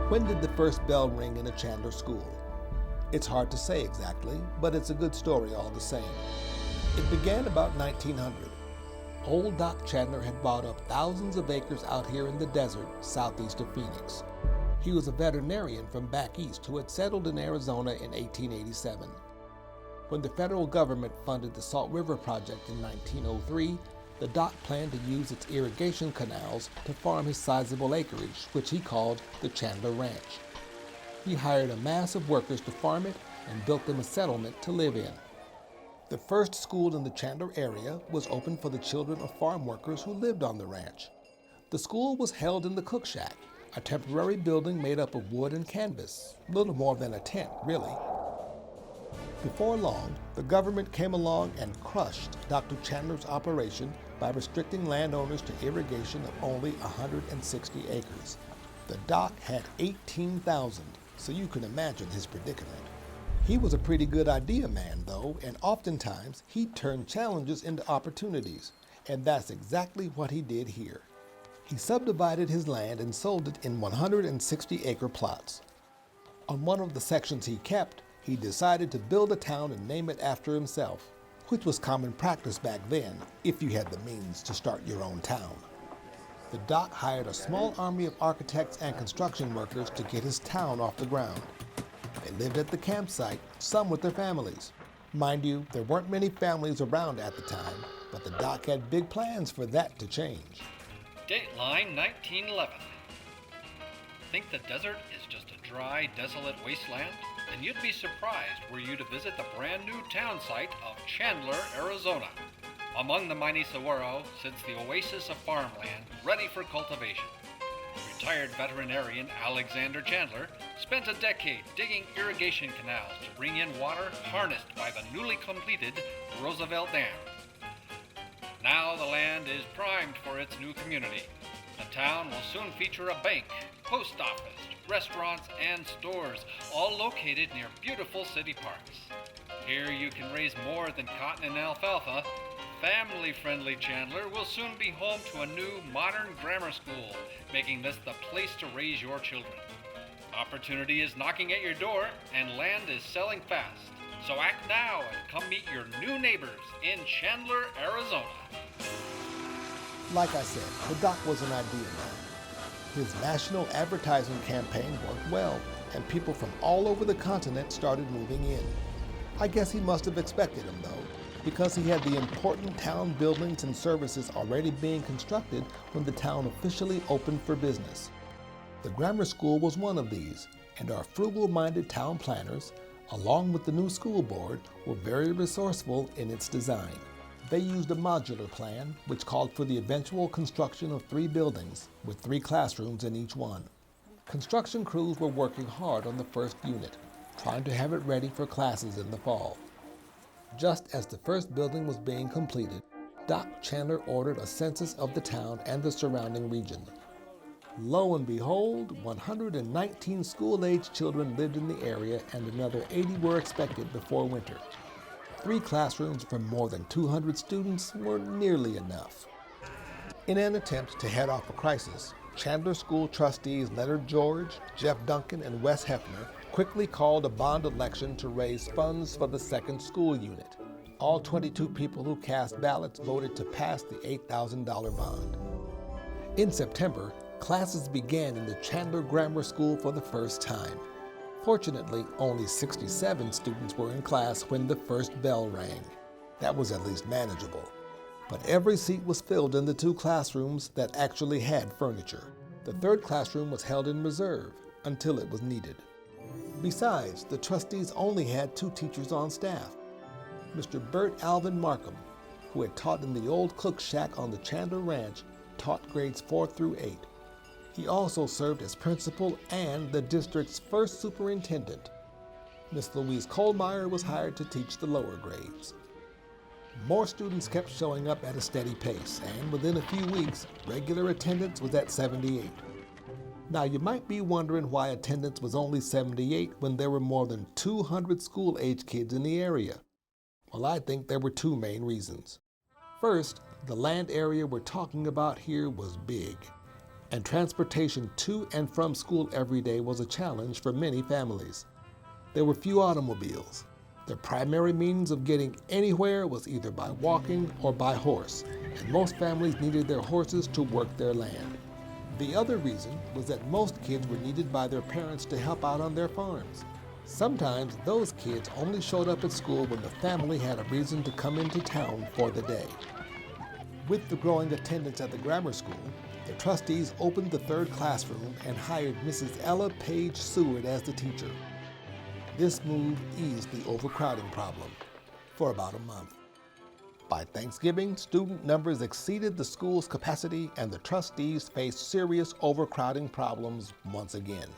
When did the first bell ring in a Chandler school? It's hard to say exactly, but it's a good story all the same. It began about 1900. Old Doc Chandler had bought up thousands of acres out here in the desert southeast of Phoenix. He was a veterinarian from back east who had settled in Arizona in 1887. When the federal government funded the Salt River Project in 1903, the doc planned to use its irrigation canals to farm his sizable acreage, which he called the Chandler Ranch. He hired a mass of workers to farm it and built them a settlement to live in. The first school in the Chandler area was open for the children of farm workers who lived on the ranch. The school was held in the cook shack, a temporary building made up of wood and canvas, little more than a tent, really. Before long, the government came along and crushed Dr. Chandler's operation by restricting landowners to irrigation of only 160 acres. The doc had 18,000, so you can imagine his predicament. He was a pretty good idea man, though, and oftentimes he turned challenges into opportunities, and that's exactly what he did here. He subdivided his land and sold it in 160-acre plots. On one of the sections he kept, he decided to build a town and name it after himself, which was common practice back then if you had the means to start your own town. The doc hired a small army of architects and construction workers to get his town off the ground. They lived at the campsite, some with their families. Mind you, there weren't many families around at the time, but the doc had big plans for that to change. Dateline 1911. Think the desert is just a dry, desolate wasteland? Then you'd be surprised were you to visit the brand new town site of Chandler, Arizona. Among the mighty saguaro sits the oasis of farmland ready for cultivation. Retired veterinarian Alexander Chandler spent a decade digging irrigation canals to bring in water harnessed by the newly completed Roosevelt Dam. Now the land is primed for its new community. The town will soon feature a bank, post office, restaurants, and stores, all located near beautiful city parks. Here you can raise more than cotton and alfalfa. Family-friendly Chandler will soon be home to a new modern grammar school, making this the place to raise your children. Opportunity is knocking at your door, and land is selling fast. So act now and come meet your new neighbors in Chandler, Arizona. Like I said, the doc was an idea man. His national advertising campaign worked well, and people from all over the continent started moving in. I guess he must have expected them, though, because he had the important town buildings and services already being constructed when the town officially opened for business. The grammar school was one of these, and our frugal-minded town planners, along with the new school board, were very resourceful in its design. They used a modular plan, which called for the eventual construction of 3 buildings, with 3 classrooms in each one. Construction crews were working hard on the first unit, trying to have it ready for classes in the fall. Just as the first building was being completed, Doc Chandler ordered a census of the town and the surrounding region. Lo and behold, 119 school-aged children lived in the area and another 80 were expected before winter. 3 classrooms for more than 200 students were nearly enough. In an attempt to head off a crisis, Chandler School trustees Leonard George, Jeff Duncan, and Wes Hefner quickly called a bond election to raise funds for the second school unit. All 22 people who cast ballots voted to pass the $8,000 bond. In September, classes began in the Chandler Grammar School for the first time. Fortunately, only 67 students were in class when the first bell rang. That was at least manageable. But every seat was filled in the 2 classrooms that actually had furniture. The 3rd classroom was held in reserve until it was needed. Besides, the trustees only had 2 teachers on staff. Mr. Bert Alvin Markham, who had taught in the old cook shack on the Chandler Ranch, taught grades 4 through 8. He also served as principal and the district's first superintendent. Miss Louise Kohlmeyer was hired to teach the lower grades. More students kept showing up at a steady pace, and within a few weeks, regular attendance was at 78. Now you might be wondering why attendance was only 78 when there were more than 200 school-age kids in the area. Well, I think there were 2 main reasons. First, the land area we're talking about here was big. and transportation to and from school every day was a challenge for many families. There were few automobiles. Their primary means of getting anywhere was either by walking or by horse, and most families needed their horses to work their land. The other reason was that most kids were needed by their parents to help out on their farms. Sometimes those kids only showed up at school when the family had a reason to come into town for the day. With the growing attendance at the grammar school, the trustees opened the third classroom and hired Mrs. Ella Page Seward as the teacher. This move eased the overcrowding problem for about a month. By Thanksgiving, student numbers exceeded the school's capacity and the trustees faced serious overcrowding problems once again.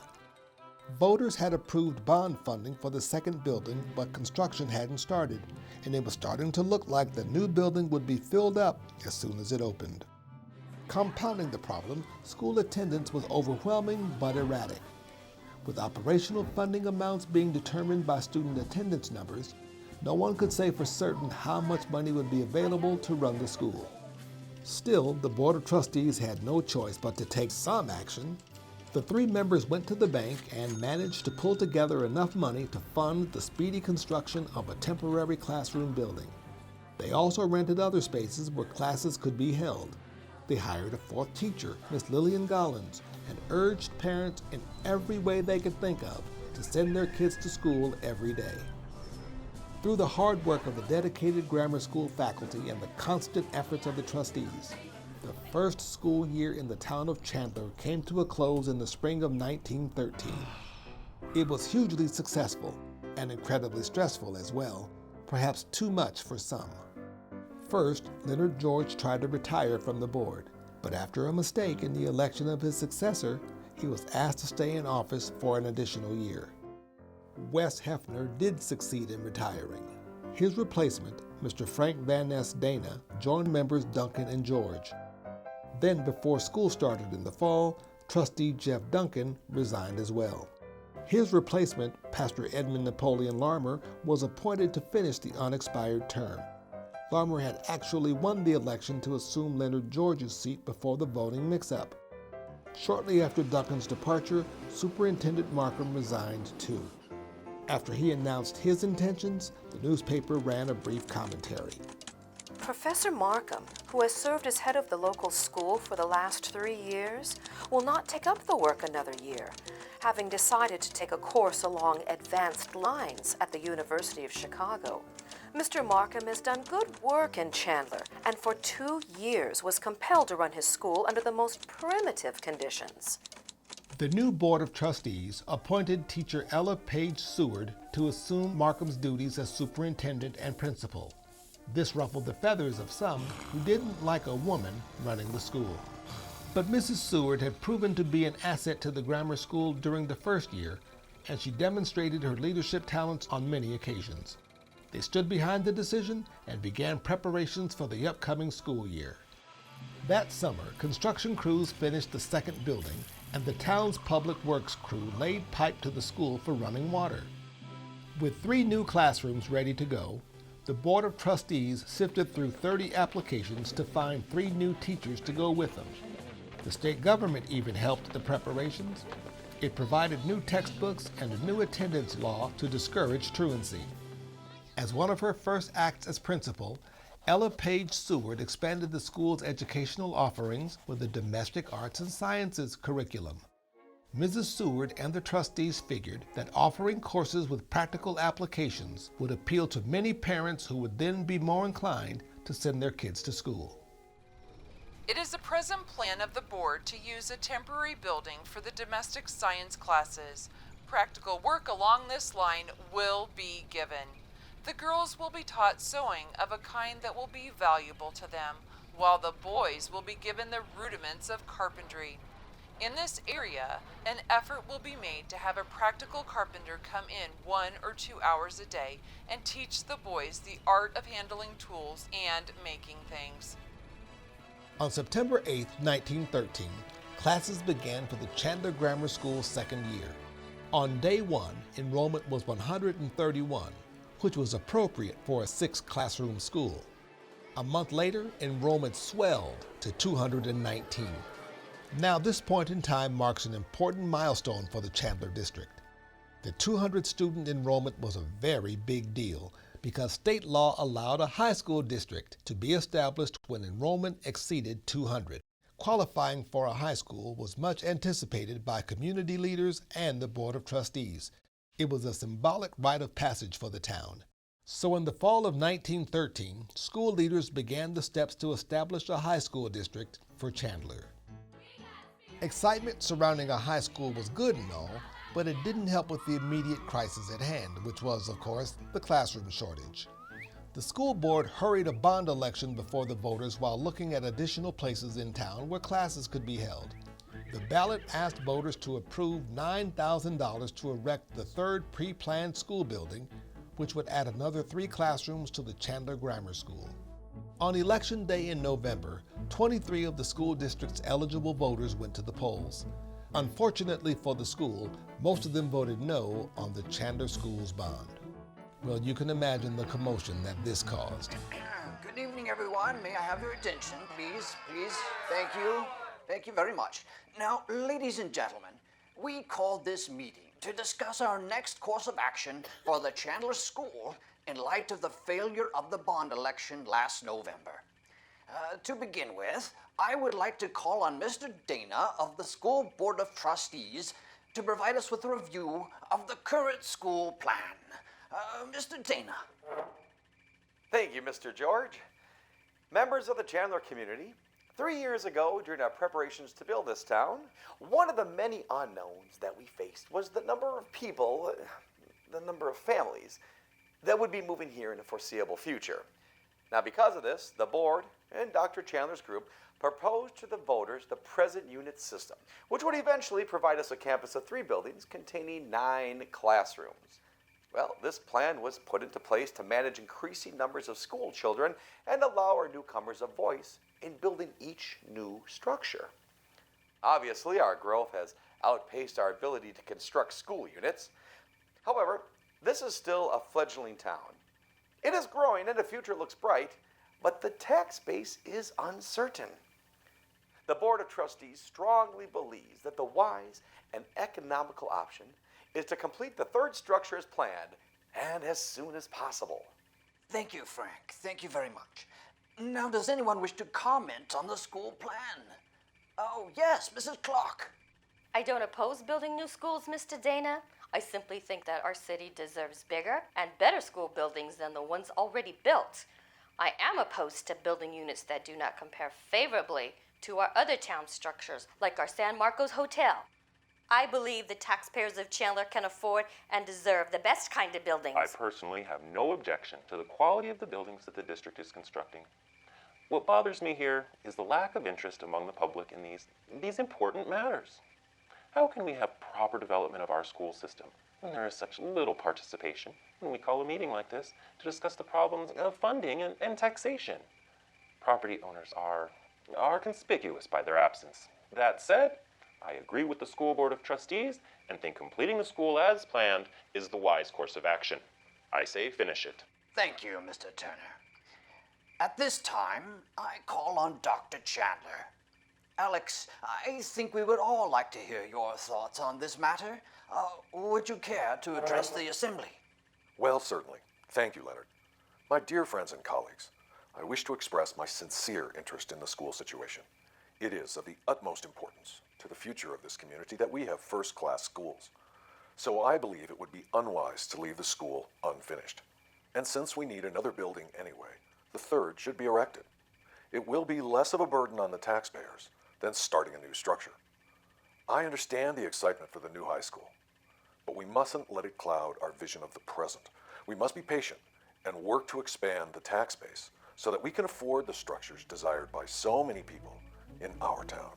Voters had approved bond funding for the second building, but construction hadn't started, and it was starting to look like the new building would be filled up as soon as it opened. Compounding the problem, school attendance was overwhelming but erratic. With operational funding amounts being determined by student attendance numbers, no one could say for certain how much money would be available to run the school. Still, the Board of Trustees had no choice but to take some action. The three members went to the bank and managed to pull together enough money to fund the speedy construction of a temporary classroom building. They also rented other spaces where classes could be held. They hired a fourth teacher, Miss Lillian Gollins, and urged parents in every way they could think of to send their kids to school every day. Through the hard work of the dedicated grammar school faculty and the constant efforts of the trustees, the first school year in the town of Chandler came to a close in the spring of 1913. It was hugely successful and incredibly stressful as well, perhaps too much for some. First, Leonard George tried to retire from the board, but after a mistake in the election of his successor, he was asked to stay in office for an additional year. Wes Hefner did succeed in retiring. His replacement, Mr. Frank Van Ness Dana, joined members Duncan and George. Then, before school started in the fall, trustee Jeff Duncan resigned as well. His replacement, Pastor Edmund Napoleon Larmer, was appointed to finish the unexpired term. Larmer had actually won the election to assume Leonard George's seat before the voting mix-up. Shortly after Duncan's departure, Superintendent Markham resigned too. After he announced his intentions, the newspaper ran a brief commentary. Professor Markham, who has served as head of the local school for the last 3 years, will not take up the work another year, having decided to take a course along advanced lines at the University of Chicago. Mr. Markham has done good work in Chandler, and for 2 years was compelled to run his school under the most primitive conditions. The new Board of Trustees appointed teacher Ella Page Seward to assume Markham's duties as superintendent and principal. This ruffled the feathers of some who didn't like a woman running the school. But Mrs. Seward had proven to be an asset to the grammar school during the first year, and she demonstrated her leadership talents on many occasions. They stood behind the decision and began preparations for the upcoming school year. That summer, construction crews finished the second building, and the town's public works crew laid pipe to the school for running water. With 3 new classrooms ready to go, the Board of Trustees sifted through 30 applications to find 3 new teachers to go with them. The state government even helped the preparations. It provided new textbooks and a new attendance law to discourage truancy. As one of her first acts as principal, Ella Page Seward expanded the school's educational offerings with a domestic arts and sciences curriculum. Mrs. Seward and the trustees figured that offering courses with practical applications would appeal to many parents who would then be more inclined to send their kids to school. It is the present plan of the board to use a temporary building for the domestic science classes. Practical work along this line will be given. The girls will be taught sewing of a kind that will be valuable to them, while the boys will be given the rudiments of carpentry. In this area, an effort will be made to have a practical carpenter come in 1 or 2 hours a day and teach the boys the art of handling tools and making things. On September 8, 1913, classes began for the Chandler Grammar School's second year. On day 1, enrollment was 131, which was appropriate for a 6-classroom school. A month later, enrollment swelled to 219. Now, this point in time marks an important milestone for the Chandler district. The 200-student enrollment was a very big deal because state law allowed a high school district to be established when enrollment exceeded 200. Qualifying for a high school was much anticipated by community leaders and the Board of Trustees. It was a symbolic rite of passage for the town. So in the fall of 1913, school leaders began the steps to establish a high school district for Chandler. Excitement surrounding a high school was good and all, but it didn't help with the immediate crisis at hand, which was, of course, the classroom shortage. The school board hurried a bond election before the voters while looking at additional places in town where classes could be held. The ballot asked voters to approve $9,000 to erect the third pre-planned school building, which would add another 3 classrooms to the Chandler Grammar School. On Election Day in November, 23 of the school district's eligible voters went to the polls. Unfortunately for the school, most of them voted no on the Chandler School's bond. Well, you can imagine the commotion that this caused. Good evening, everyone. May I have your attention, please? Please. Thank you. Thank you very much. Now, ladies and gentlemen, we called this meeting to discuss our next course of action for the Chandler School in light of the failure of the bond election last November. To begin with, I would like to call on Mr. Dana of the School Board of Trustees to provide us with a review of the current school plan. Mr. Dana. Thank you, Mr. George. Members of the Chandler community, 3 years ago, during our preparations to build this town, one of the many unknowns that we faced was the number of people, the number of families, that would be moving here in the foreseeable future. Now, because of this, the board and Dr. Chandler's group proposed to the voters the present unit system, which would eventually provide us a campus of 3 buildings containing 9 classrooms. Well, this plan was put into place to manage increasing numbers of school children and allow our newcomers a voice in building each new structure. Obviously, our growth has outpaced our ability to construct school units. However, this is still a fledgling town. It is growing and the future looks bright, but the tax base is uncertain. The Board of Trustees strongly believes that the wise and economical option is to complete the 3rd structure as planned and as soon as possible. Thank you, Frank. Thank you very much. Now, does anyone wish to comment on the school plan? Oh, yes, Mrs. Clark. I don't oppose building new schools, Mr. Dana. I simply think that our city deserves bigger and better school buildings than the ones already built. I am opposed to building units that do not compare favorably to our other town structures, like our San Marcos Hotel. I believe the taxpayers of Chandler can afford and deserve the best kind of buildings. I personally have no objection to the quality of the buildings that the district is constructing. What bothers me here is the lack of interest among the public in these important matters. How can we have proper development of our school system when there is such little participation when we call a meeting like this to discuss the problems of funding and taxation? Property owners are conspicuous by their absence. That said, I agree with the School Board of Trustees and think completing the school as planned is the wise course of action. I say finish it. Thank you, Mr. Turner. At this time, I call on Dr. Chandler. Alex, I think we would all like to hear your thoughts on this matter. Would you care to address the assembly? Well, certainly. Thank you, Leonard. My dear friends and colleagues, I wish to express my sincere interest in the school situation. It is of the utmost importance to the future of this community that we have first-class schools. So I believe it would be unwise to leave the school unfinished. And since we need another building anyway, the 3rd should be erected. It will be less of a burden on the taxpayers than starting a new structure. I understand the excitement for the new high school, but we mustn't let it cloud our vision of the present. We must be patient and work to expand the tax base so that we can afford the structures desired by so many people in our town.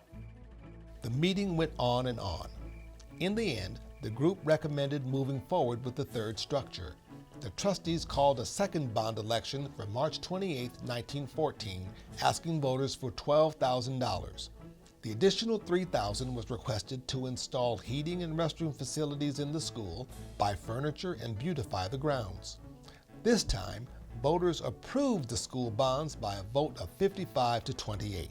The meeting went on and on. In the end, the group recommended moving forward with the 3rd structure. The trustees called a second bond election for March 28, 1914, asking voters for $12,000. The additional $3,000 was requested to install heating and restroom facilities in the school, buy furniture, and beautify the grounds. This time, voters approved the school bonds by a vote of 55 to 28.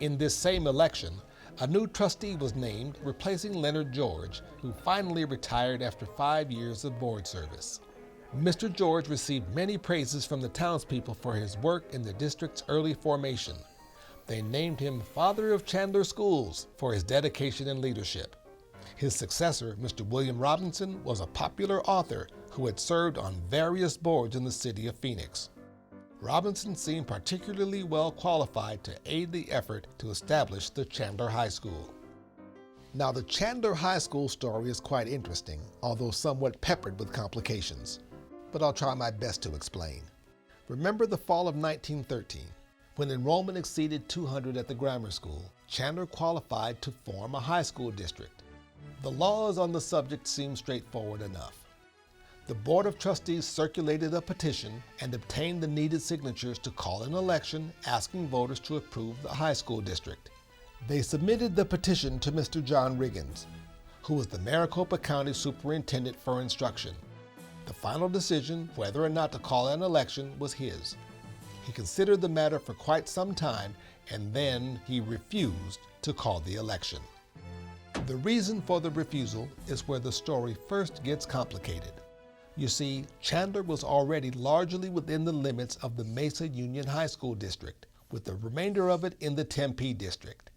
In this same election, a new trustee was named, replacing Leonard George, who finally retired after 5 years of board service. Mr. George received many praises from the townspeople for his work in the district's early formation. They named him Father of Chandler Schools for his dedication and leadership. His successor, Mr. William Robinson, was a popular author who had served on various boards in the city of Phoenix. Robinson seemed particularly well qualified to aid the effort to establish the Chandler High School. Now, the Chandler High School story is quite interesting, although somewhat peppered with complications. But I'll try my best to explain. Remember the fall of 1913, when enrollment exceeded 200 at the grammar school. Chandler qualified to form a high school district. The laws on the subject seemed straightforward enough. The Board of Trustees circulated a petition and obtained the needed signatures to call an election asking voters to approve the high school district. They submitted the petition to Mr. John Riggins, who was the Maricopa County Superintendent for Instruction. The final decision, whether or not to call an election, was his. He considered the matter for quite some time, and then he refused to call the election. The reason for the refusal is where the story first gets complicated. You see, Chandler was already largely within the limits of the Mesa Union High School District, with the remainder of it in the Tempe District.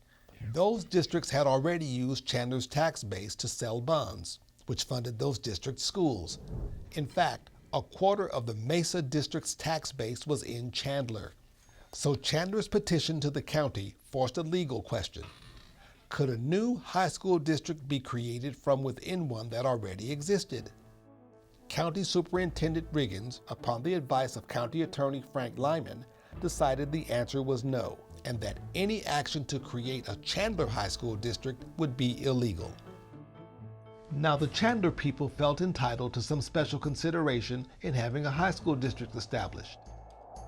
Those districts had already used Chandler's tax base to sell bonds, which funded those district schools. In fact, a quarter of the Mesa District's tax base was in Chandler. So Chandler's petition to the county forced a legal question. Could a new high school district be created from within one that already existed? County Superintendent Riggins, upon the advice of County Attorney Frank Lyman, decided the answer was no, and that any action to create a Chandler High School district would be illegal. Now, the Chandler people felt entitled to some special consideration in having a high school district established.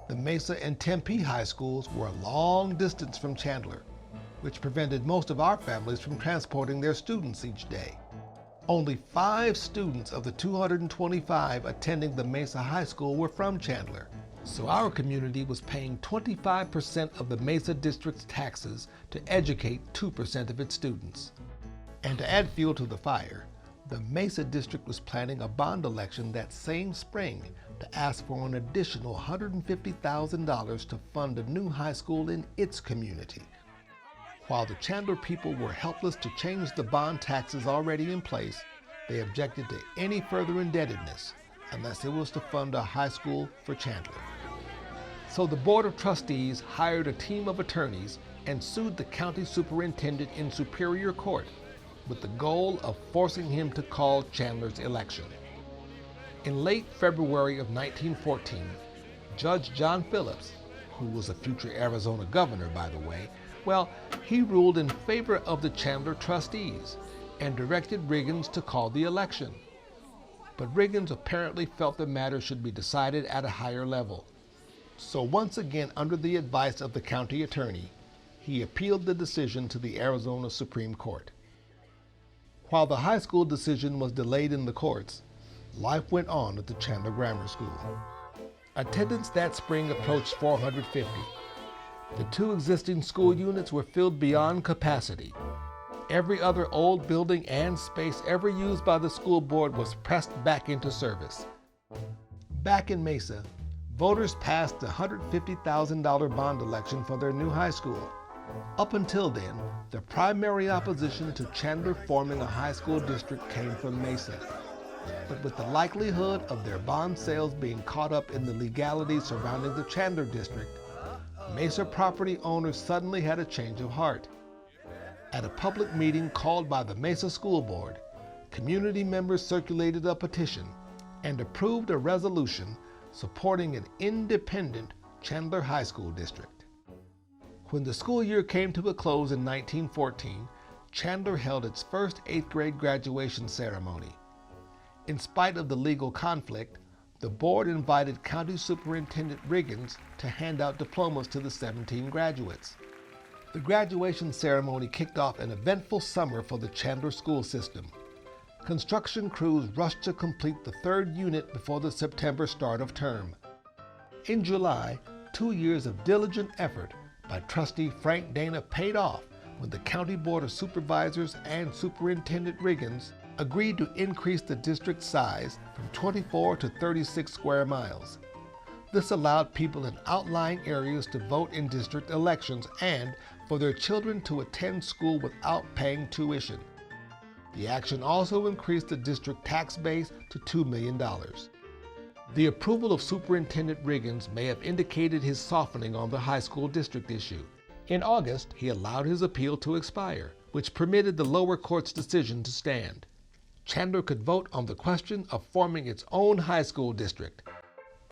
The Mesa and Tempe high schools were a long distance from Chandler, which prevented most of our families from transporting their students each day. Only 5 students of the 225 attending the Mesa High School were from Chandler, so our community was paying 25% of the Mesa District's taxes to educate 2% of its students. And to add fuel to the fire, the Mesa District was planning a bond election that same spring to ask for an additional $150,000 to fund a new high school in its community. While the Chandler people were helpless to change the bond taxes already in place, they objected to any further indebtedness unless it was to fund a high school for Chandler. So the Board of Trustees hired a team of attorneys and sued the county superintendent in Superior Court with the goal of forcing him to call Chandler's election. In late February of 1914, Judge John Phillips, who was a future Arizona governor, by the way, he ruled in favor of the Chandler trustees and directed Riggins to call the election. But Riggins apparently felt the matter should be decided at a higher level. So once again, under the advice of the county attorney, he appealed the decision to the Arizona Supreme Court. While the high school decision was delayed in the courts, life went on at the Chandler Grammar School. Attendance that spring approached 450. The 2 existing school units were filled beyond capacity. Every other old building and space ever used by the school board was pressed back into service. Back in Mesa, voters passed the $150,000 bond election for their new high school. Up until then, the primary opposition to Chandler forming a high school district came from Mesa. But with the likelihood of their bond sales being caught up in the legalities surrounding the Chandler district, Mesa property owners suddenly had a change of heart. At a public meeting called by the Mesa School Board, community members circulated a petition and approved a resolution supporting an independent Chandler High School district. When the school year came to a close in 1914, Chandler held its first 8th grade graduation ceremony. In spite of the legal conflict, the board invited County Superintendent Riggins to hand out diplomas to the 17 graduates. The graduation ceremony kicked off an eventful summer for the Chandler school system. Construction crews rushed to complete the 3rd unit before the September start of term. In July, 2 years of diligent effort by trustee Frank Dana paid off when the County Board of Supervisors and Superintendent Riggins agreed to increase the district's size from 24 to 36 square miles. This allowed people in outlying areas to vote in district elections and for their children to attend school without paying tuition. The action also increased the district tax base to $2 million. The approval of Superintendent Riggins may have indicated his softening on the high school district issue. In August, he allowed his appeal to expire, which permitted the lower court's decision to stand. Chandler could vote on the question of forming its own high school district.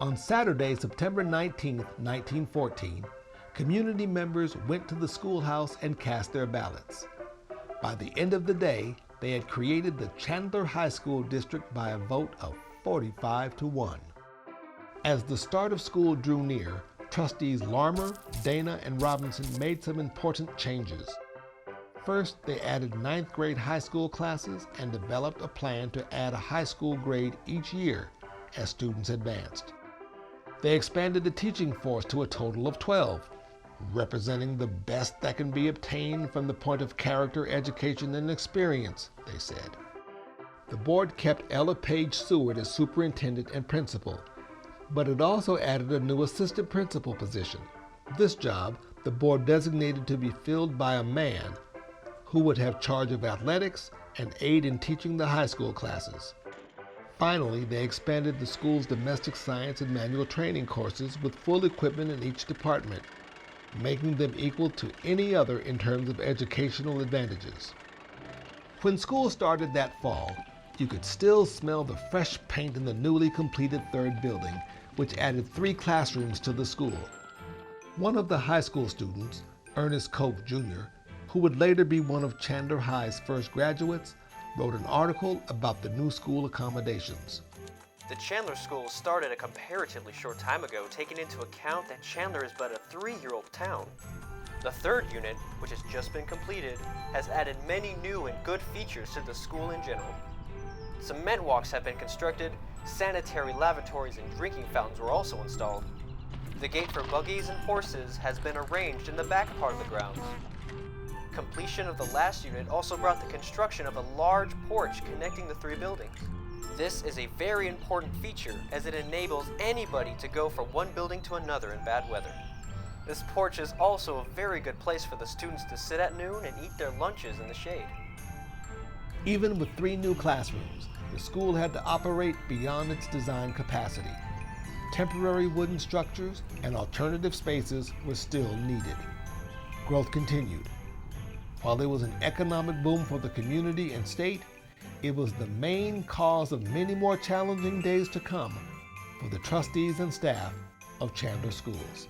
On Saturday, September 19, 1914, community members went to the schoolhouse and cast their ballots. By the end of the day, they had created the Chandler High School District by a vote of 45-1. As the start of school drew near, trustees Larmer, Dana, and Robinson made some important changes. First, they added 9th grade high school classes and developed a plan to add a high school grade each year as students advanced. They expanded the teaching force to a total of 12, representing the best that can be obtained from the point of character, education, and experience, they said. The board kept Ella Page Seward as superintendent and principal, but it also added a new assistant principal position. This job, the board designated to be filled by a man who would have charge of athletics and aid in teaching the high school classes. Finally, they expanded the school's domestic science and manual training courses with full equipment in each department, making them equal to any other in terms of educational advantages. When school started that fall, you could still smell the fresh paint in the newly completed third building, which added 3 classrooms to the school. One of the high school students, Ernest Cope Jr., who would later be one of Chandler High's first graduates, wrote an article about the new school accommodations. The Chandler School started a comparatively short time ago, taking into account that Chandler is but a 3-year-old town. The third unit, which has just been completed, has added many new and good features to the school in general. Cement walks have been constructed, sanitary lavatories and drinking fountains were also installed. The gate for buggies and horses has been arranged in the back part of the grounds. Completion of the last unit also brought the construction of a large porch connecting the 3 buildings. This is a very important feature as it enables anybody to go from one building to another in bad weather. This porch is also a very good place for the students to sit at noon and eat their lunches in the shade. Even with 3 new classrooms, the school had to operate beyond its design capacity. Temporary wooden structures and alternative spaces were still needed. Growth continued. While there was an economic boom for the community and state, it was the main cause of many more challenging days to come for the trustees and staff of Chandler Schools.